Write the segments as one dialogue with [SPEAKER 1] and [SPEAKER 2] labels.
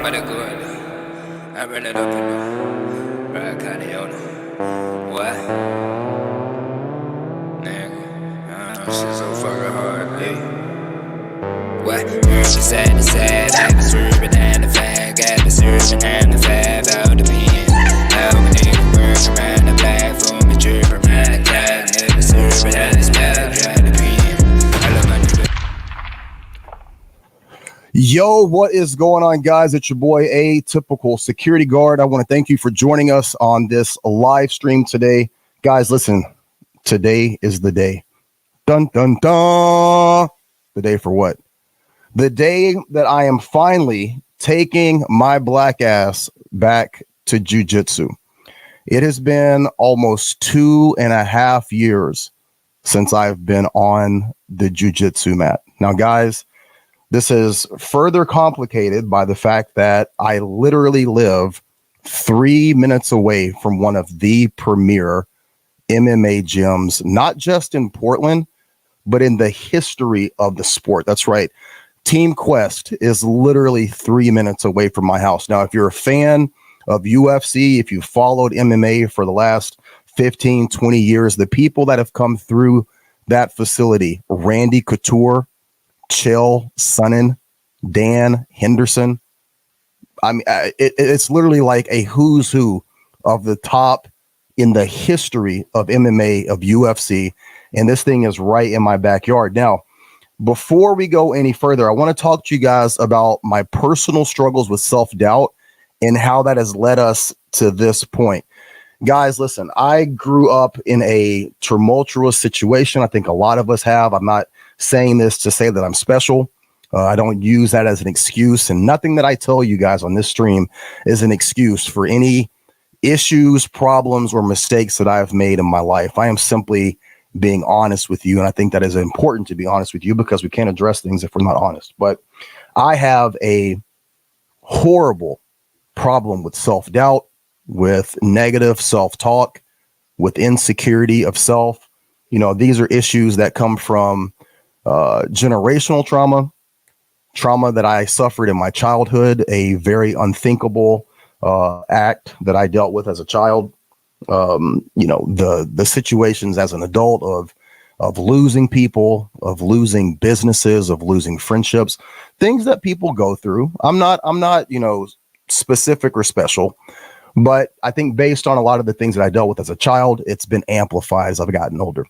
[SPEAKER 1] about to go out there. I run it up in the ride kinda on it. What? Nigga. Shit so fucking hard, what? Side to side, I've been swerving and the fag, I've been surfing and the fab out the pen. Now my nigga work around the platform, and drip around the clock, never serving and the spell, try the pen. I love my nigga.
[SPEAKER 2] Yo, what is going on, guys? It's your boy, A Typical Security Guard. I want to thank you for joining us on this live stream today. Guys, listen, today is the day. Dun, dun, dun. The day for what? The day that I am finally taking my black ass back to jiu-jitsu. It has been almost 2.5 years since I've been on the jiu-jitsu mat. Now, guys, this is further complicated by the fact that I literally live 3 minutes away from one of the premier MMA gyms, not just in Portland, but in the history of the sport. That's right. Team Quest is literally 3 minutes away from my house. Now, if you're a fan of UFC, if you followed MMA for the last 15, 20 years, the people that have come through that facility, Randy Couture, Chael Sonnen, Dan Henderson. I mean, it's literally like a who's who of the top in the history of MMA, of UFC. And this thing is right in my backyard. Now, before we go any further, I want to talk to you guys about my personal struggles with self-doubt and how that has led us to this point. Guys, listen, I grew up in a tumultuous situation. I think a lot of us have. I'm not saying this to say that I'm special. I don't use that as an excuse, and nothing that I tell you guys on this stream is an excuse for any issues, problems, or mistakes that I've made in my life. I am simply being honest with you, and I think that is important to be honest with you because we can't address things if we're not honest. But I have a horrible problem with self-doubt, with negative self-talk, with insecurity of self. You know, these are issues that come from generational trauma that I suffered in my childhood, a very unthinkable act that I dealt with as a child. The situations as an adult of losing people, of losing businesses, of losing friendships, things that people go through. I'm not, specific or special, but I think based on a lot of the things that I dealt with as a child, it's been amplified as I've gotten older.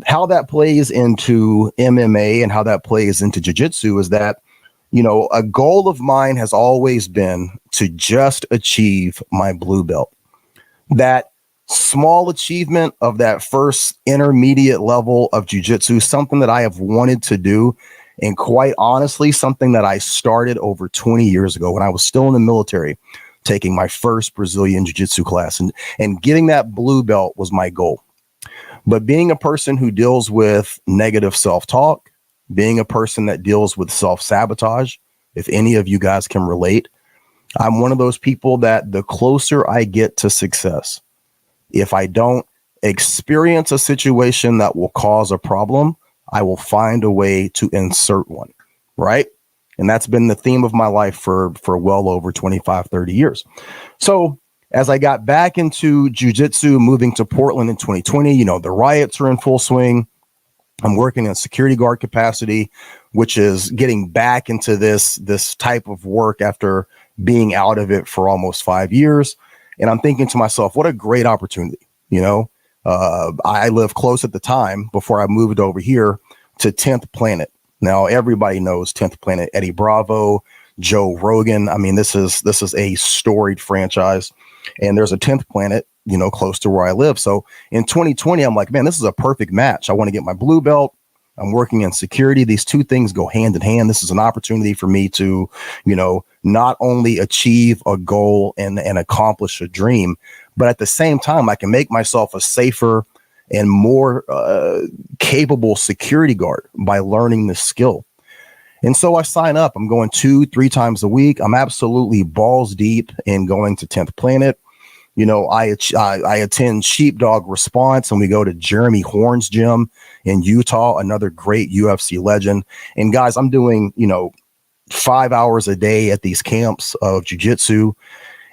[SPEAKER 2] How that plays into MMA and how that plays into jiu-jitsu is that, a goal of mine has always been to just achieve my blue belt. That small achievement of that first intermediate level of jiu-jitsu, something that I have wanted to do. And quite honestly, something that I started over 20 years ago when I was still in the military, taking my first Brazilian jiu-jitsu class, and getting that blue belt was my goal. But being a person who deals with negative self-talk, being a person that deals with self-sabotage, if any of you guys can relate, I'm one of those people that the closer I get to success, if I don't experience a situation that will cause a problem, I will find a way to insert one, right? And that's been the theme of my life for well over 25, 30 years. So as I got back into jiu-jitsu, moving to Portland in 2020, the riots are in full swing. I'm working in security guard capacity, which is getting back into this type of work after being out of it for almost 5 years. And I'm thinking to myself, what a great opportunity. I live close at the time before I moved over here to 10th Planet. Now, everybody knows 10th Planet, Eddie Bravo, Joe Rogan. I mean, this is a storied franchise, and there's a 10th Planet, close to where I live. So in 2020, I'm like, man, this is a perfect match. I want to get my blue belt. I'm working in security. These two things go hand in hand. This is an opportunity for me to, not only achieve a goal and accomplish a dream, but at the same time, I can make myself a safer and more capable security guard by learning this skill. And so I sign up. I'm going 2-3 times a week. I'm absolutely balls deep in going to 10th Planet. I attend Sheepdog Response, and we go to Jeremy Horn's gym in Utah, another great UFC legend. And guys, I'm doing, 5 hours a day at these camps of jujitsu.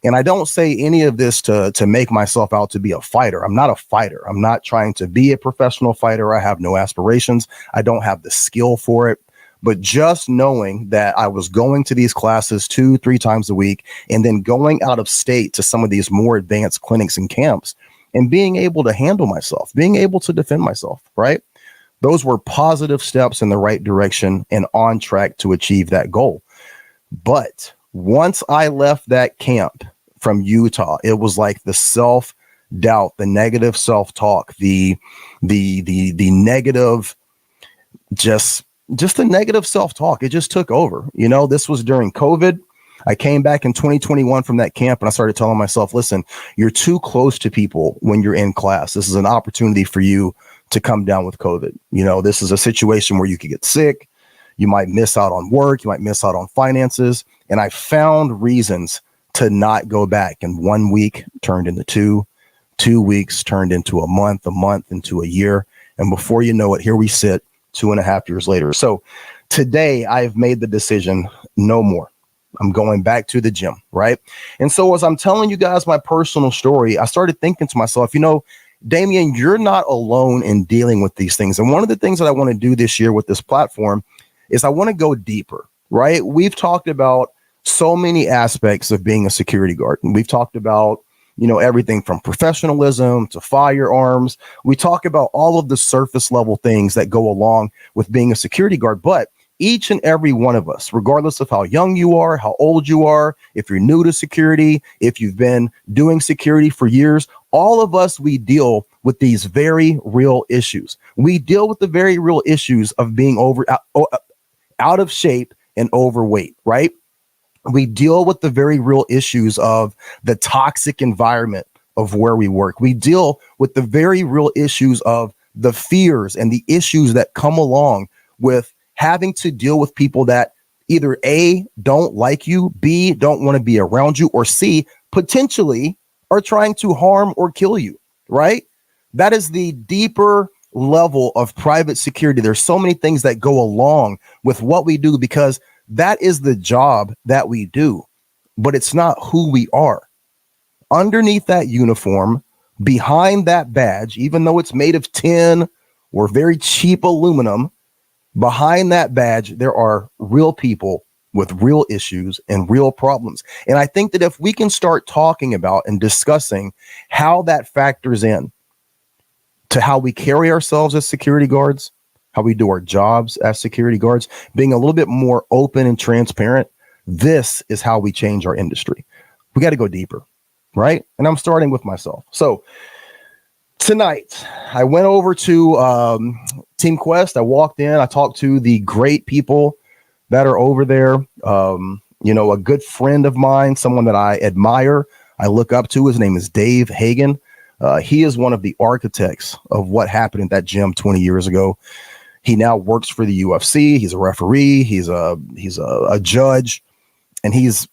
[SPEAKER 2] And I don't say any of this to make myself out to be a fighter. I'm not a fighter. I'm not trying to be a professional fighter. I have no aspirations. I don't have the skill for it. But just knowing that I was going to these classes 2-3 times a week and then going out of state to some of these more advanced clinics and camps and being able to handle myself, being able to defend myself, right? Those were positive steps in the right direction and on track to achieve that goal. But once I left that camp from Utah, it was like the self-doubt, the negative self-talk, the negative, just the negative self-talk. It just took over. You know, this was during COVID. I came back in 2021 from that camp and I started telling myself, listen, you're too close to people when you're in class. This is an opportunity for you to come down with COVID. You know, this is a situation where you could get sick. You might miss out on work. You might miss out on finances. And I found reasons to not go back. And 1 week turned into 2 weeks turned into a month into a year. And before you know it, here we sit 2.5 years later. So today I've made the decision, no more. I'm going back to the gym, right? And so as I'm telling you guys my personal story, I started thinking to myself, you know, Damian, you're not alone in dealing with these things. And one of the things that I want to do this year with this platform is I want to go deeper, right? We've talked about so many aspects of being a security guard. And we've talked about, you know, everything from professionalism to firearms. We talk about all of the surface level things that go along with being a security guard. But each and every one of us, regardless of how young you are, how old you are, if you're new to security, if you've been doing security for years, all of us, we deal with these very real issues. We deal with the very real issues of being out of shape and overweight, right? We deal with the very real issues of the toxic environment of where we work. We deal with the very real issues of the fears and the issues that come along with having to deal with people that either A, don't like you, B, don't want to be around you, or C, potentially are trying to harm or kill you, right? That is the deeper level of private security. There's so many things that go along with what we do because that is the job that we do, but it's not who we are. Underneath that uniform, behind that badge, even though it's made of tin or very cheap aluminum, behind that badge, there are real people with real issues and real problems. And I think that if we can start talking about and discussing how that factors in to how we carry ourselves as security guards, how we do our jobs as security guards, being a little bit more open and transparent, this is how we change our industry. We got to go deeper, right? And I'm starting with myself. So tonight, I went over to Team Quest. I walked in. I talked to the great people that are over there. You know, a good friend of mine, someone that I admire, I look up to. His name is Dave Hagan. He is one of the architects of what happened at that gym 20 years ago. He now works for the UFC. He's a referee. He's a judge, and he's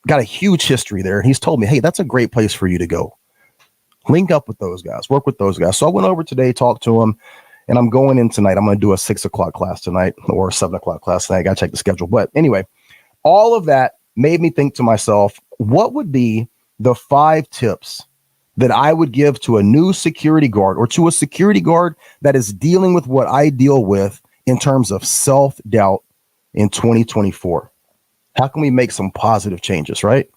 [SPEAKER 2] got a huge history there. And he's told me, hey, that's a great place for you to go. Link up with those guys, work with those guys. So I went over today, talked to him, and I'm going in tonight. I'm going to do a 6 o'clock class tonight or 7 o'clock class tonight. I got to check the schedule. But anyway, all of that made me think to myself, what would be the 5 tips that I would give to a new security guard or to a security guard that is dealing with what I deal with in terms of self-doubt in 2024? How can we make some positive changes, right?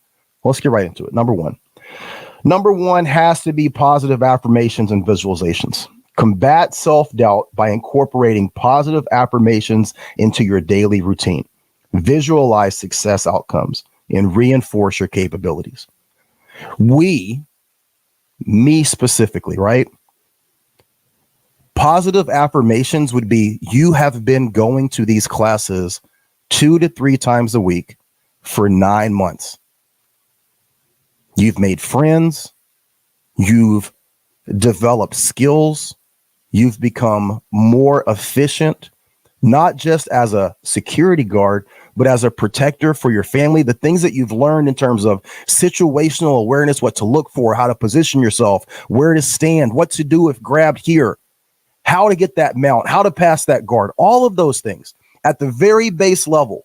[SPEAKER 2] Well, let's get right into it. Number one has to be positive affirmations and visualizations. Combat self-doubt by incorporating positive affirmations into your daily routine. Visualize success outcomes and reinforce your capabilities. Me specifically, right? Positive affirmations would be you have been going to these classes 2 to 3 times a week for 9 months. You've made friends. You've developed skills. You've become more efficient, not just as a security guard, but as a protector for your family. The things that you've learned in terms of situational awareness, what to look for, how to position yourself, where to stand, what to do if grabbed here, how to get that mount, how to pass that guard, all of those things at the very base level.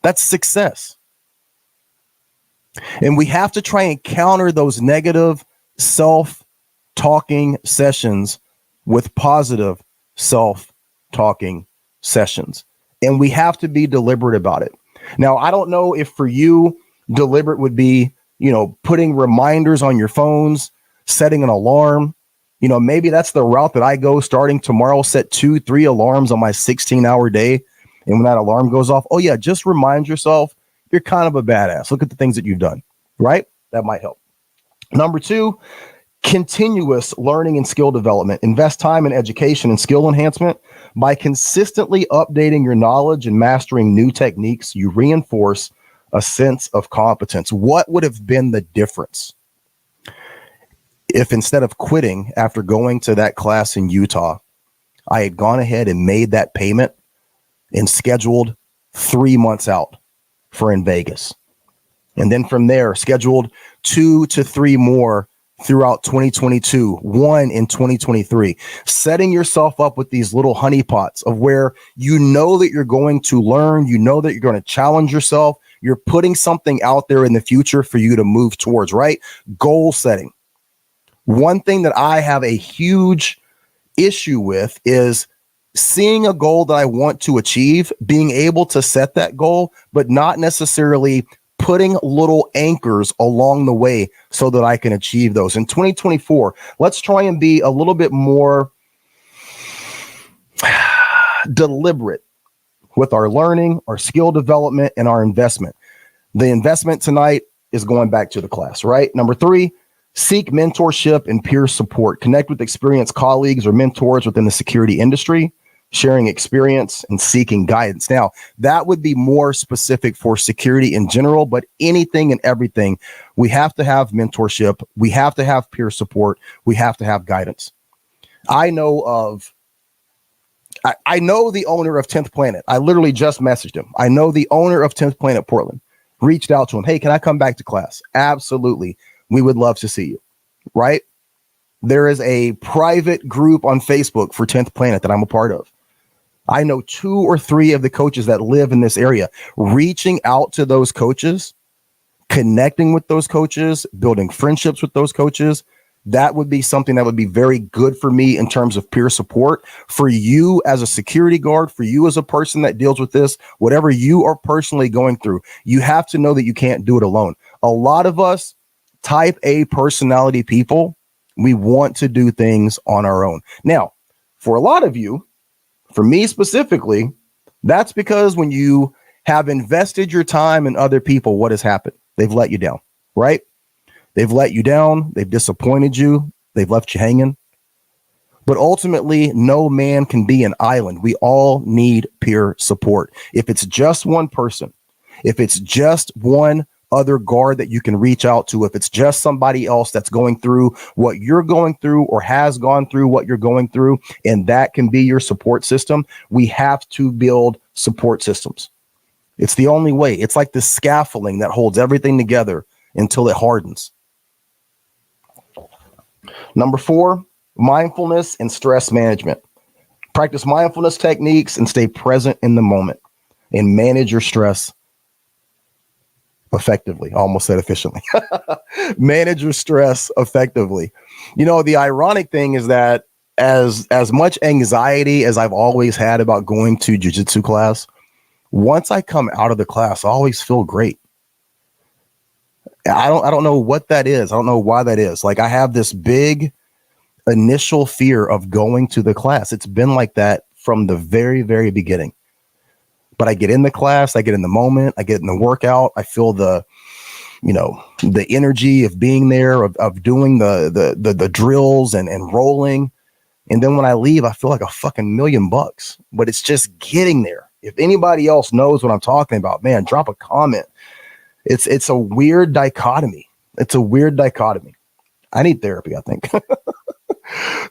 [SPEAKER 2] That's success. And we have to try and counter those negative self-talking sessions with positive self-talking sessions. And we have to be deliberate about it. Now, I don't know if for you, deliberate would be, putting reminders on your phones, setting an alarm. Maybe that's the route that I go starting tomorrow, set 2-3 alarms on my 16-hour day. And when that alarm goes off, oh yeah, just remind yourself you're kind of a badass. Look at the things that you've done, right? That might help. Number 2, continuous learning and skill development. Invest time in education and skill enhancement. By consistently updating your knowledge and mastering new techniques, you reinforce a sense of competence. What would have been the difference if instead of quitting after going to that class in Utah, I had gone ahead and made that payment and scheduled 3 months out for in Vegas? And then from there, scheduled 2 to 3 more throughout 2022, 1 in 2023, setting yourself up with these little honeypots of where that you're going to learn, that you're going to challenge yourself. You're putting something out there in the future for you to move towards, right? Goal setting. One thing that I have a huge issue with is seeing a goal that I want to achieve, being able to set that goal, but not necessarily putting little anchors along the way so that I can achieve those. In 2024, let's try and be a little bit more deliberate with our learning, our skill development, and our investment. The investment tonight is going back to the class, right? Number 3, seek mentorship and peer support. Connect with experienced colleagues or mentors within the security industry, sharing experience and seeking guidance. Now, that would be more specific for security in general, but anything and everything, we have to have mentorship. We have to have peer support. We have to have guidance. I know the owner of 10th Planet. I literally just messaged him. I know the owner of 10th Planet Portland. Reached out to him. Hey, can I come back to class? Absolutely. We would love to see you, right? There is a private group on Facebook for 10th Planet that I'm a part of. I know 2 or 3 of the coaches that live in this area. Reaching out to those coaches, connecting with those coaches, building friendships with those coaches, that would be something that would be very good for me in terms of peer support. For you as a security guard, for you as a person that deals with this, whatever you are personally going through, you have to know that you can't do it alone. A lot of us, type A personality people, we want to do things on our own. Now, for a lot of you, for me specifically, that's because when you have invested your time in other people, what has happened? They've let you down, right? They've let you down. They've disappointed you. They've left you hanging. But ultimately, no man can be an island. We all need peer support. If it's just one person, if it's just one other guard that you can reach out to, if it's just somebody else that's going through what you're going through or has gone through what you're going through, and that can be your support system, we have to build support systems. It's the only way. It's like the scaffolding that holds everything together until it hardens. Number 4, mindfulness and stress management. Practice mindfulness techniques and stay present in the moment and manage your stress effectively. I almost said efficiently. Manage your stress effectively. The ironic thing is that as much anxiety as I've always had about going to jiu-jitsu class, once I come out of the class, I always feel great. I don't know what that is. I don't know why that is. Like, I have this big initial fear of going to the class. It's been like that from the very, very beginning. But I get in the class, I get in the moment, I get in the workout, I feel the energy of being there, of doing the drills and rolling. And then when I leave, I feel like a fucking $1,000,000, but it's just getting there. If anybody else knows what I'm talking about, man, drop a comment. It's a weird dichotomy. It's a weird dichotomy. I need therapy, I think.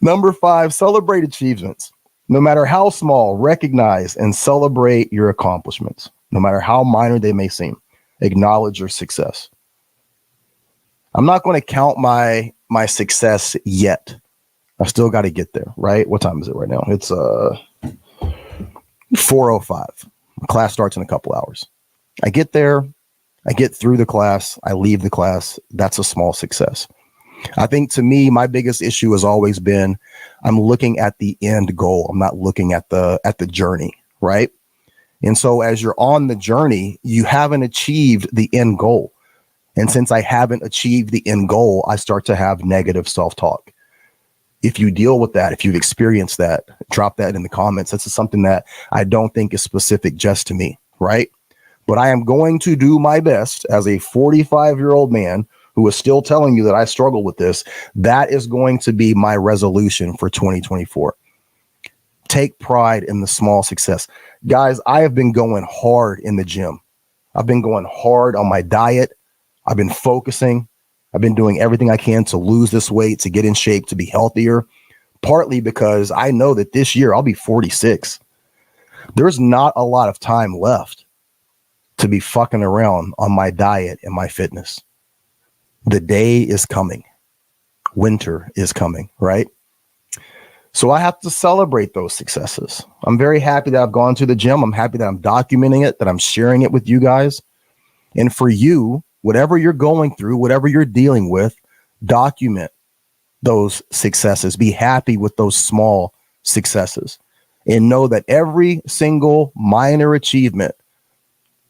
[SPEAKER 2] Number 5, celebrate achievements. No matter how small, recognize and celebrate your accomplishments. No matter how minor they may seem, acknowledge your success. I'm not going to count my success yet. I still got to get there, right? What time is it right now? It's 4:05. Class starts in a couple hours. I get there, I get through the class, I leave the class. That's a small success. I think to me, my biggest issue has always been I'm looking at the end goal. I'm not looking at the journey, right? And so as you're on the journey, you haven't achieved the end goal. And since I haven't achieved the end goal, I start to have negative self-talk. If you deal with that, if you've experienced that, drop that in the comments. This is something that I don't think is specific just to me, right? But I am going to do my best as a 45-year-old man who is still telling you that I struggle with this. That is going to be my resolution for 2024. Take pride in the small success. Guys, I have been going hard in the gym. I've been going hard on my diet. I've been focusing. I've been doing everything I can to lose this weight, to get in shape, to be healthier, partly because I know that this year I'll be 46. There's not a lot of time left to be fucking around on my diet and my fitness. The day is coming. Winter is coming, right? So I have to celebrate those successes. I'm very happy that I've gone to the gym. I'm happy that I'm documenting it, that I'm sharing it with you guys. And for you, whatever you're going through, whatever you're dealing with, document those successes. Be happy with those small successes and know that every single minor achievement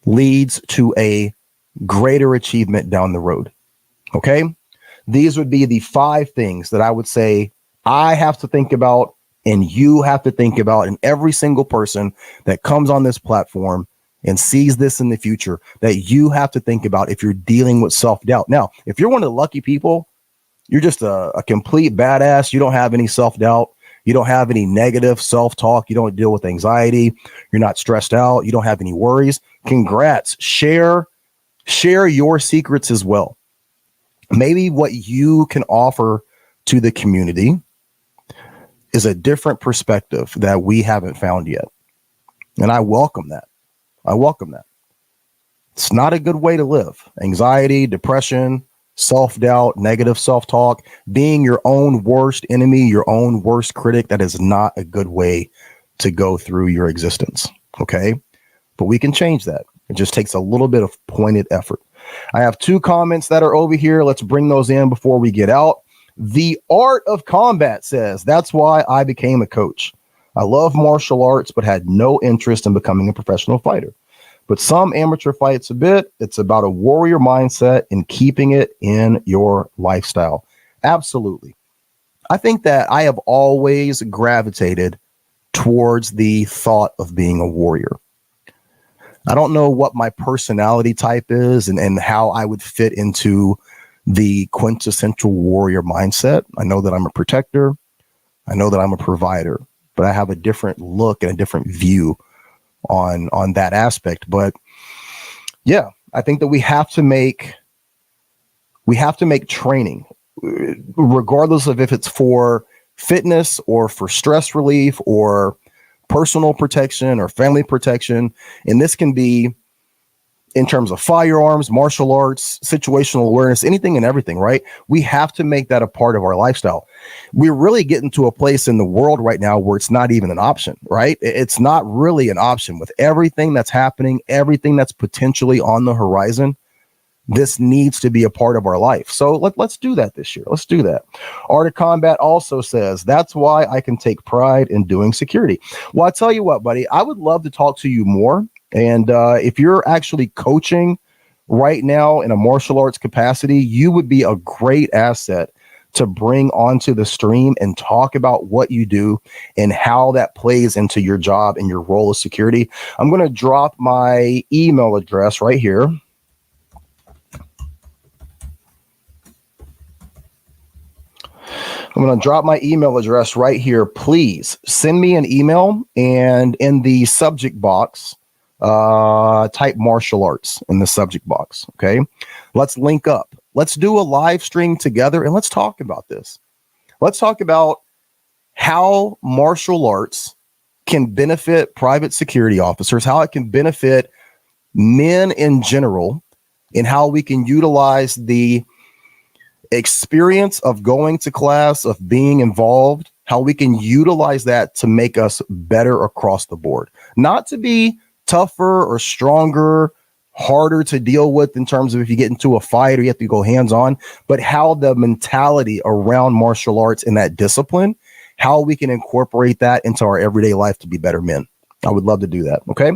[SPEAKER 2] leads to a greater achievement down the road. Okay? These would be the 5 things that I would say I have to think about and you have to think about, and every single person that comes on this platform and sees this in the future, that you have to think about if you're dealing with self-doubt. Now, if you're one of the lucky people, you're just a complete badass. You don't have any self-doubt. You don't have any negative self-talk. You don't deal with anxiety. You're not stressed out. You don't have any worries. Congrats. Share your secrets as well. Maybe what you can offer to the community is a different perspective that we haven't found yet. And I welcome that. I welcome that. It's not a good way to live. Anxiety, depression, self-doubt, negative self-talk, being your own worst enemy, your own worst critic, that is not a good way to go through your existence. Okay? But we can change that. It just takes a little bit of pointed effort. I have 2 comments that are over here. Let's bring those in before we get out. The Art of Combat says, that's why I became a coach. I love martial arts, but had no interest in becoming a professional fighter. But some amateur fights a bit. It's about a warrior mindset and keeping it in your lifestyle. Absolutely. I think that I have always gravitated towards the thought of being a warrior. I don't know what my personality type is and how I would fit into the quintessential warrior mindset. I know that I'm a protector. I know that I'm a provider, but I have a different look and a different view on that aspect. But yeah, I think that we have to make training, regardless of if it's for fitness or for stress relief or personal protection or family protection. And this can be in terms of firearms, martial arts, situational awareness, anything and everything, right? We have to make that a part of our lifestyle. We're really getting to a place in the world right now where it's not even an option, right? It's not really an option with everything that's happening, everything that's potentially on the horizon. This needs to be a part of our life. So let's do that this year. Let's do that. Art of Combat also says, that's why I can take pride in doing security. Well, I tell you what, buddy, I would love to talk to you more. And if you're actually coaching right now in a martial arts capacity, you would be a great asset to bring onto the stream and talk about what you do and how that plays into your job and your role of security. I'm going to drop my email address right here. I'm going to drop my email address right here. Please send me an email, and in the subject box, type martial arts in the subject box. Okay. Let's link up. Let's do a live stream together and let's talk about this. Let's talk about how martial arts can benefit private security officers, how it can benefit men in general, and how we can utilize the experience of going to class, of being involved, how we can utilize that to make us better across the board, not to be tougher or stronger, harder to deal with in terms of if you get into a fight or you have to go hands on, but how the mentality around martial arts and that discipline, how we can incorporate that into our everyday life to be better men. I would love to do that. Okay.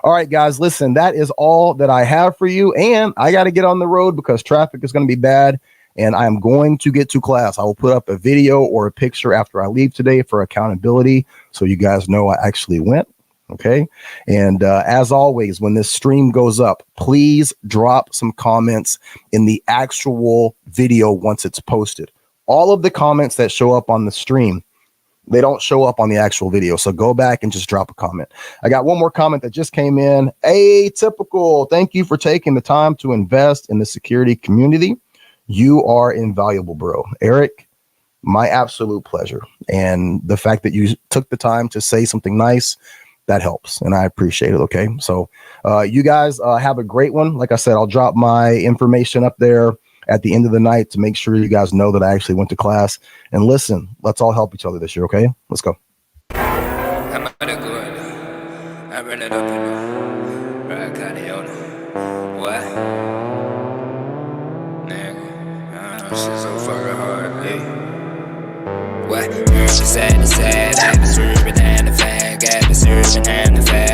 [SPEAKER 2] All right, guys, listen, that is all that I have for you. And I got to get on the road because traffic is going to be bad. And I'm going to get to class. I will put up a video or a picture after I leave today for accountability, so you guys know I actually went. Okay. And as always, when this stream goes up, please drop some comments in the actual video once it's posted. All of the comments that show up on the stream, they don't show up on the actual video. So go back and just drop a comment. I got one more comment that just came in. Atypical. Thank you for taking the time to invest in the security community. You are invaluable, bro. Eric, my absolute pleasure. And the fact that you took the time to say something nice, that helps. And I appreciate it. Okay. So you guys have a great one. Like I said, I'll drop my information up there at the end of the night to make sure you guys know that I actually went to class. And listen, let's all help each other this year. Okay. Let's go.
[SPEAKER 1] I'm out of good. I run it up in the right kind of what? Nigga, shit so fucking hard, hey. What? She's sad and sad, got the serving and the fag, got the serving and the fag.